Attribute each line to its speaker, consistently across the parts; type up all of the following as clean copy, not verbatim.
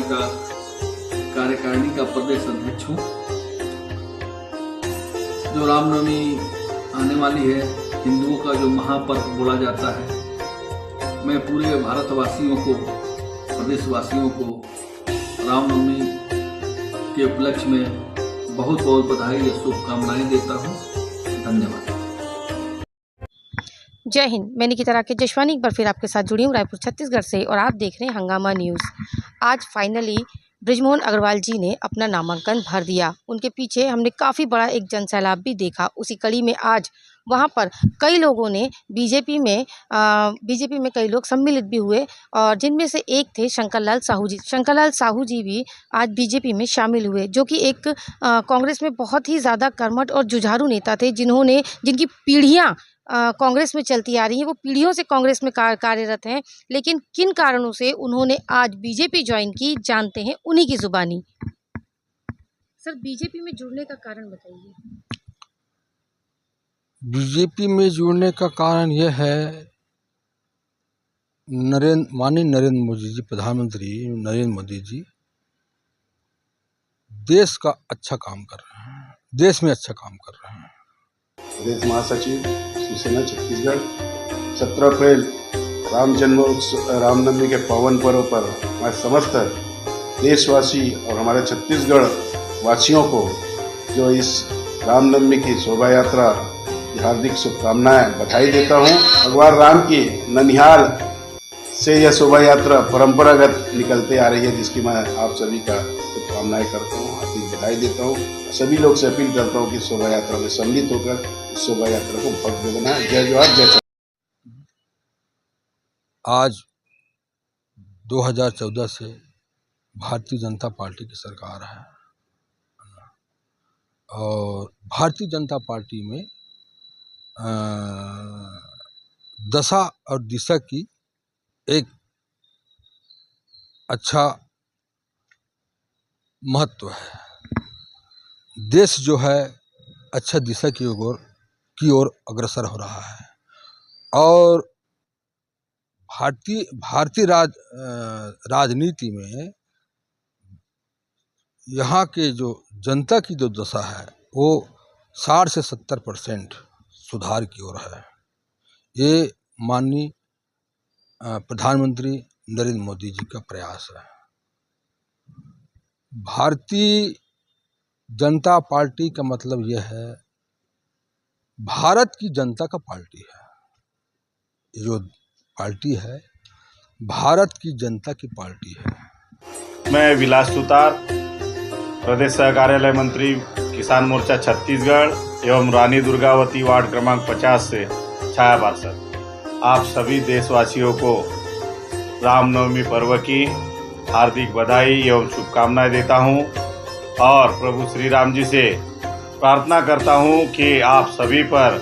Speaker 1: संगठन का कार्यकारिणी का प्रदेश अध्यक्ष हूँ। जो रामनवमी आने वाली है, हिंदुओं का जो महापर्व बोला जाता है, मैं पूरे भारतवासियों को, प्रदेशवासियों को रामनवमी के उपलक्ष्य में बहुत बहुत बधाई और शुभकामनाएं देता हूँ। धन्यवाद।
Speaker 2: जय हिंद। मैं निकिता राकेश जशवानी एक बार फिर आपके साथ जुड़ी हूँ रायपुर छत्तीसगढ़ से, और आप देख रहे हैं हंगामा न्यूज़। आज फाइनली बृजमोहन अग्रवाल जी ने अपना नामांकन भर दिया। उनके पीछे हमने काफ़ी बड़ा एक जनसैलाब भी देखा। उसी कड़ी में आज वहाँ पर कई लोगों ने बीजेपी में कई लोग सम्मिलित भी हुए, और जिनमें से एक थे शंकरलाल साहू जी। शंकरलाल साहू जी भी आज बीजेपी में शामिल हुए, जो कि एक कांग्रेस में बहुत ही ज़्यादा कर्मठ और जुझारू नेता थे, जिनकी पीढ़ियाँ कांग्रेस में चलती आ रही हैं। वो पीढ़ियों से कांग्रेस में कार्यरत हैं, लेकिन किन कारणों से उन्होंने आज बीजेपी ज्वाइन की, जानते हैं उन्हीं की जुबानी। सर, बीजेपी में जुड़ने का कारण बताइए।
Speaker 3: बीजेपी में जुड़ने का कारण यह है, माननीय नरेंद्र मोदी जी, प्रधानमंत्री नरेंद्र मोदी जी देश का अच्छा काम कर रहे हैं, देश में अच्छा काम कर रहे हैं।
Speaker 4: प्रदेश महासचिव शिवसेना छत्तीसगढ़ 17 अप्रैल रामनवमी के पावन पर्व पर हमारे समस्त देशवासी और हमारे छत्तीसगढ़ वासियों को जो इस रामनवमी की शोभा यात्रा की हार्दिक शुभकामनाएं, बधाई देता हूं। भगवान राम की ननिहाल से यह शोभा यात्रा परंपरागत निकलते आ रही है, जिसकी मैं आप सभी का शुभकामनाएं करता हूं, हार्दिक बधाई देता हूं। सभी लोग से अपील करता हूं कि शोभा यात्रा में सम्मिलित होकर इस शोभा यात्रा को भव्य बनाएं। जय जोहार, जय।
Speaker 3: आज 2014 से भारतीय जनता पार्टी की सरकार है, और भारतीय जनता पार्टी में दशा और दिशा की एक अच्छा महत्व है। देश जो है अच्छा दिशा की ओर अग्रसर हो रहा है, और भारतीय राजनीति में यहाँ के जो जनता की जो दशा है वो 60 से 70% सुधार की ओर है। ये माननीय प्रधानमंत्री नरेंद्र मोदी जी का प्रयास है। भारतीय जनता पार्टी का मतलब यह है, भारत की जनता का पार्टी है। ये जो पार्टी है, भारत की जनता की पार्टी है।
Speaker 5: मैं विलास सुतार, प्रदेश सहकार्यालय मंत्री, किसान मोर्चा छत्तीसगढ़ एवं रानी दुर्गावती वार्ड क्रमांक 50 से छाया पार्षद, आप सभी देशवासियों को रामनवमी पर्व की हार्दिक बधाई एवं शुभकामनाएं देता हूं, और प्रभु श्री राम जी से प्रार्थना करता हूं कि आप सभी पर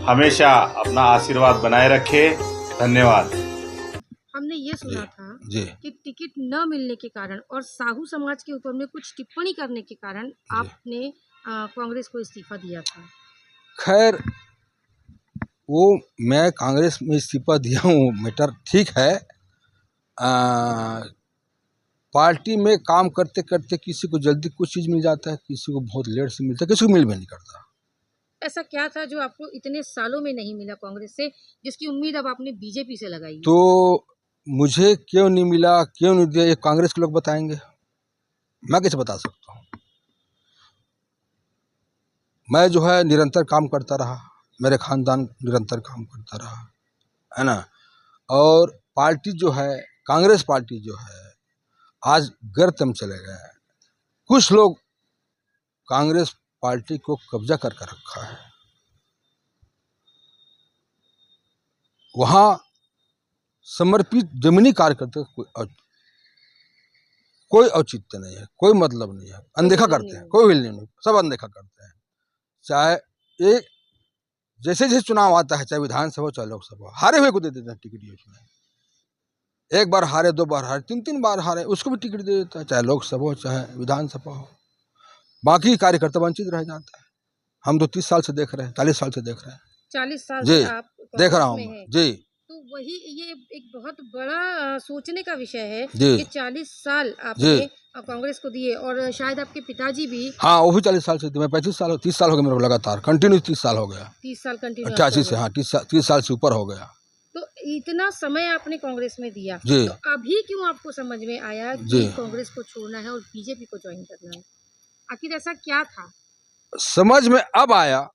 Speaker 5: हमेशा अपना आशीर्वाद बनाए रखे। धन्यवाद।
Speaker 2: हमने ये सुना था
Speaker 3: जी।
Speaker 2: कि टिकट न मिलने के कारण और साहू समाज के ऊपर में कुछ टिप्पणी करने के कारण आपने कांग्रेस को इस्तीफा दिया था।
Speaker 3: खैर, वो मैं कांग्रेस में इस्तीफा दिया हूँ, मैटर ठीक है। पार्टी में काम करते करते किसी को जल्दी कुछ चीज़ मिल जाता है, किसी को बहुत लेट से मिलता है, किसी को मिल भी नहीं करता।
Speaker 2: ऐसा क्या था जो आपको इतने सालों में नहीं मिला कांग्रेस से, जिसकी उम्मीद अब आपने बीजेपी से लगाई?
Speaker 3: तो मुझे क्यों नहीं मिला, क्यों नहीं दिया, ये कांग्रेस के लोग बताएंगे, मैं कैसे बता सकता हूँ। मैं जो है निरंतर काम करता रहा, मेरे खानदान निरंतर काम करता रहा, है ना। और पार्टी जो है, कांग्रेस पार्टी जो है, आज गर्त में चले गए हैं। कुछ लोग कांग्रेस पार्टी को कब्जा करके रखा है। वहाँ समर्पित जमीनी कार्यकर्ता कोई औचित्य नहीं है, कोई मतलब नहीं है, अनदेखा करते हैं, कोई वैल्यू नहीं, सब अनदेखा करते हैं। चाहे एक जैसे जैसे चुनाव आता है, चाहे विधानसभा चाहे लोकसभा, हारे हुए को दे देते हैं टिकट। उसमें एक बार हारे, 2 बार हारे, 3 बार हारे, उसको भी टिकट दे देता है, चाहे लोकसभा हो चाहे विधानसभा हो। बाकी कार्यकर्ता वंचित रह जाता है। हम तो 30 साल से देख रहे हैं, 40 साल से देख रहे हैं।
Speaker 2: 40 साल
Speaker 3: जी,
Speaker 2: से आप
Speaker 3: देख रहा हूँ जी।
Speaker 2: तो वही ये एक बहुत बड़ा सोचने का विषय है
Speaker 3: जी।
Speaker 2: कि 40 साल
Speaker 3: जी।
Speaker 2: आपने कांग्रेस को दिए और शायद आपके पिताजी भी
Speaker 3: हाँ, वो भी 40 साल से थी। मैं 35 साल 30 साल हो गए मेरे को लगातार, कंटिन्यू 30 साल हो गया।
Speaker 2: 30 साल कंटिन्यू
Speaker 3: 85 से, हाँ, 30 साल से ऊपर हो गया।
Speaker 2: तो इतना समय आपने कांग्रेस में दिया,
Speaker 3: जी।
Speaker 2: तो अभी क्यों आपको समझ में आया कि
Speaker 3: जी।
Speaker 2: कांग्रेस को छोड़ना है और बीजेपी को ज्वाइन करना है? आखिर ऐसा क्या था?
Speaker 3: समझ में अब आया,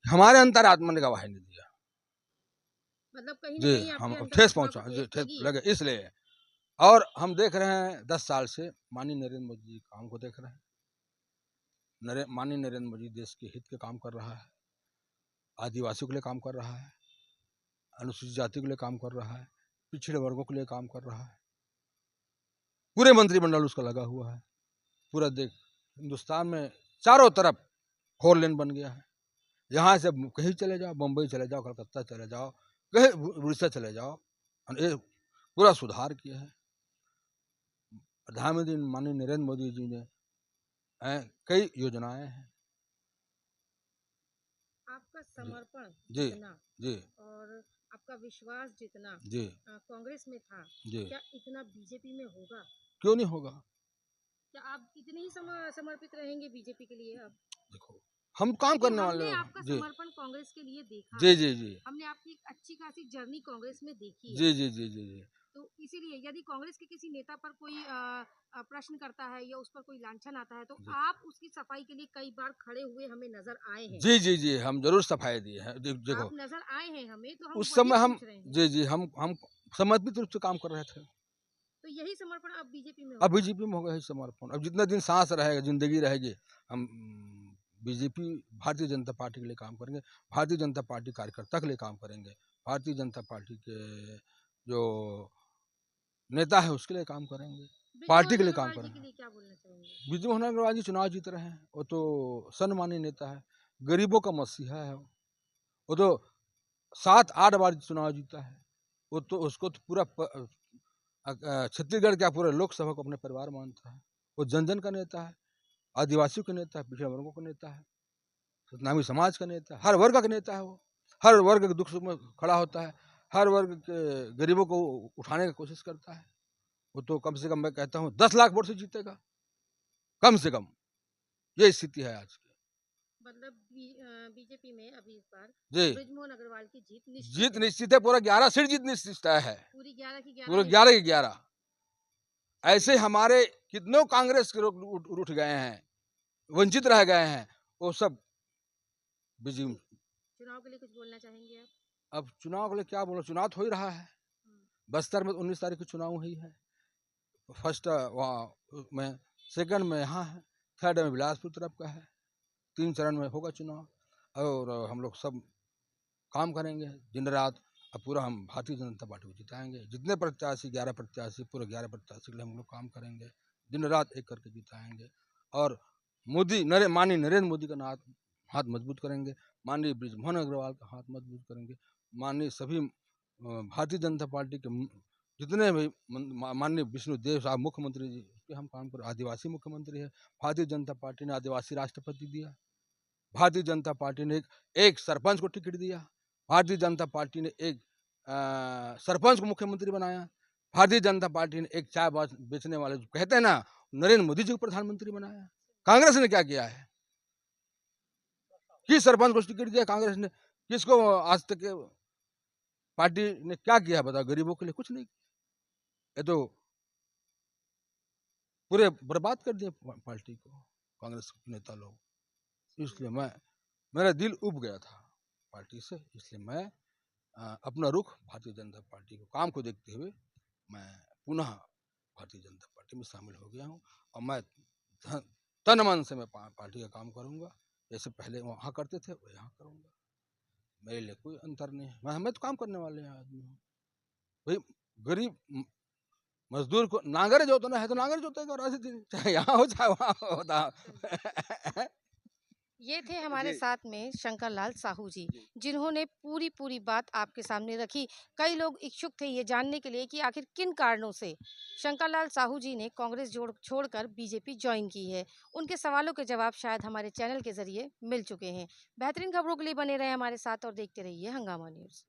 Speaker 3: हमारे अंतरात्मा ने गवाही नहीं दिया।
Speaker 2: मतलब कहीं न
Speaker 3: जी,
Speaker 2: कहीं
Speaker 3: हम
Speaker 2: आपके अंदर
Speaker 3: ठेस
Speaker 2: आत्मा
Speaker 3: पहुँचा,
Speaker 2: को
Speaker 3: जी,
Speaker 2: ठेस
Speaker 3: ठेस
Speaker 2: लगी।
Speaker 3: लगे इसलिए। और हम देख रहे हैं 10 साल से माननीय नरेंद्र मोदी जी काम को देख रहे हैं। माननीय नरेंद्र मोदी देश के हित के काम कर रहा है, आदिवासियों के लिए काम कर रहा है, अनुसूचित जाति के लिए काम कर रहा है, पिछड़े वर्गों के लिए काम कर रहा है। पूरे मंत्रिमंडल उसका लगा हुआ है। पूरा देख हिंदुस्तान में चारों तरफ 4 लेन बन गया है। यहाँ से कहीं चले जाओ, बम्बई चले जाओ, कलकत्ता चले जाओ, कहीं उड़ीसा चले जाओ, ये पूरा सुधार किया है। प्रधानमंत्री माननीय नरेंद्र मोदी जी ने कई योजनाएं हैं।
Speaker 2: आपका समर्पण
Speaker 3: जी।
Speaker 2: जितना
Speaker 3: जी।
Speaker 2: और आपका विश्वास जितना
Speaker 3: जी।
Speaker 2: कांग्रेस में था,
Speaker 3: जी।
Speaker 2: क्या इतना बीजेपी में होगा?
Speaker 3: क्यों नहीं होगा?
Speaker 2: क्या आप इतने ही समर्पित रहेंगे बीजेपी के लिए अब?
Speaker 3: देखो, हम काम
Speaker 2: क्योंकि
Speaker 3: करने वाले
Speaker 2: हमने
Speaker 3: हैं।
Speaker 2: आपका
Speaker 3: जी।
Speaker 2: समर्पण कांग्रेस के लिए देखा
Speaker 3: जी।
Speaker 2: है।
Speaker 3: जी। जी।
Speaker 2: हमने आपकी एक अच्छी खासी जर्नी कांग्रेस में देखी है।
Speaker 3: जी। जी। जी। जी। जी।
Speaker 2: तो इसीलिए यदि कांग्रेस के किसी नेता पर कोई प्रश्न करता है या उस पर कोई लांछन आता है, तो
Speaker 3: जी।
Speaker 2: आप उसकी सफाई के लिए कई बार खड़े हुए हमें नजर आए हैं।
Speaker 3: जी। जी। जी, हम जरूर सफाई दिए हैं। देखो,
Speaker 2: आप नजर आए हैं हमें, तो हम
Speaker 3: उस
Speaker 2: वही
Speaker 3: समय हम,
Speaker 2: पूछ रहे हैं।
Speaker 3: जी जी, हम समर्पित रूप से काम कर रहे थे।
Speaker 2: तो यही समर्पण अब बीजेपी में
Speaker 3: अब
Speaker 2: होगा।
Speaker 3: बीजेपी में होगा ही समर्पण। अब जितने दिन सांस रहेगा, जिंदगी रहेगी, हम बीजेपी भारतीय जनता पार्टी के लिए काम करेंगे। भारतीय जनता पार्टी कार्यकर्ता के लिए काम करेंगे। भारतीय जनता पार्टी के जो नेता है उसके लिए काम करेंगे, पार्टी के लिए काम
Speaker 2: अग्रवाल जी के
Speaker 3: करेंगे।
Speaker 2: लिए क्या बोलना चाहेंगे?
Speaker 3: विजयमोहन अग्रवाल जी चुनाव जीत रहे हैं, वो तो सम्मानीय नेता है, गरीबों का मसीहा है। वो तो 7-8 बार चुनाव जीता है। वो तो उसको तो पूरा छत्तीसगढ़ क्या पूरे लोकसभा को अपने परिवार मानता है। वो जन जन का नेता है, आदिवासियों का नेता है, पिछड़े वर्गों का नेता है, सतनामी समाज का नेता है, हर वर्ग का नेता है। वो हर वर्ग के दुख सुख में खड़ा होता है, हर वर्ग के गरीबों को उठाने की कोशिश करता है। वो तो कम से कम मैं कहता हूँ 10 लाख वोट से जीतेगा, कम से कम। ये स्थिति है आज की।
Speaker 2: मतलब बीजेपी में अभी इस बार
Speaker 3: जी,
Speaker 2: बृजमोहन अग्रवाल की जीत निश्चित
Speaker 3: जीत
Speaker 2: है।
Speaker 3: निश्चित है। पूरा 11 सीट जीत निश्चित है।
Speaker 2: पूरी 11 की 11
Speaker 3: पूरे
Speaker 2: ही।
Speaker 3: 11 के 11। ऐसे हमारे कितनों कांग्रेस के लोग उठ गए हैं, वंचित रह गए हैं, वो सब बिजी।
Speaker 2: चुनाव के लिए कुछ बोलना चाहेंगे आप?
Speaker 3: अब चुनाव के लिए क्या बोलो, चुनाव तो हो ही रहा है। बस्तर में 19 तारीख को चुनाव हुई है। फर्स्ट वहाँ में, सेकंड में यहाँ है, थर्ड में बिलासपुर तरफ का है। 3 चरण में होगा चुनाव। और हम लोग सब काम करेंगे दिन रात। अब पूरा हम भारतीय जनता पार्टी को जिताएंगे। जितने प्रत्याशी 11 प्रत्याशी, पूरे 11 प्रत्याशी के लिए हम लोग काम करेंगे, दिन रात एक करके जिताएंगे। और माननीय नरेंद्र मोदी का हाथ मजबूत करेंगे, माननीय बृजमोहन अग्रवाल का हाथ मजबूत करेंगे, माननीय सभी भारतीय जनता पार्टी के जितने भी माननीय विष्णुदेव साहब मुख्यमंत्री जी के हम काम कर, आदिवासी मुख्यमंत्री है। भारतीय जनता पार्टी ने आदिवासी राष्ट्रपति दिया। भारतीय जनता पार्टी ने एक सरपंच को टिकट दिया। भारतीय जनता पार्टी ने एक सरपंच को मुख्यमंत्री बनाया। भारतीय जनता पार्टी ने एक चाय बेचने वाले जो कहते हैं ना, नरेंद्र मोदी जी को प्रधानमंत्री बनाया। कांग्रेस ने क्या किया है? किस सरपंच को टिकट दिया कांग्रेस ने? किसको आज तक पार्टी ने क्या किया बताओ? गरीबों के लिए कुछ नहीं। ये तो पूरे बर्बाद कर दिए पार्टी को कांग्रेस के नेता लोग। इसलिए मेरा दिल उब गया था पार्टी से। इसलिए मैं अपना रुख भारतीय जनता पार्टी को काम को देखते हुए मैं पुनः भारतीय जनता पार्टी में शामिल हो गया हूँ। और मैं तन मन से मैं पार्टी का काम करूँगा। जैसे पहले वहाँ करते थे वो यहाँ करूँगा। मेरे लिए कोई अंतर नहीं है। मैं तो काम करने वाले आदमी हूँ भाई। गरीब मजदूर को नांगर जोतना है तो नांगर जोतेगा, चाहे यहाँ हो चाहे वहाँ होता।
Speaker 2: ये थे हमारे साथ में शंकर लाल साहू जी, जिन्होंने पूरी बात आपके सामने रखी। कई लोग इच्छुक थे ये जानने के लिए कि आखिर किन कारणों से शंकर लाल साहू जी ने कांग्रेस छोड़कर बीजेपी ज्वाइन की है। उनके सवालों के जवाब शायद हमारे चैनल के जरिए मिल चुके हैं। बेहतरीन खबरों के लिए बने रहे हमारे साथ और देखते रहिए हंगामा न्यूज़।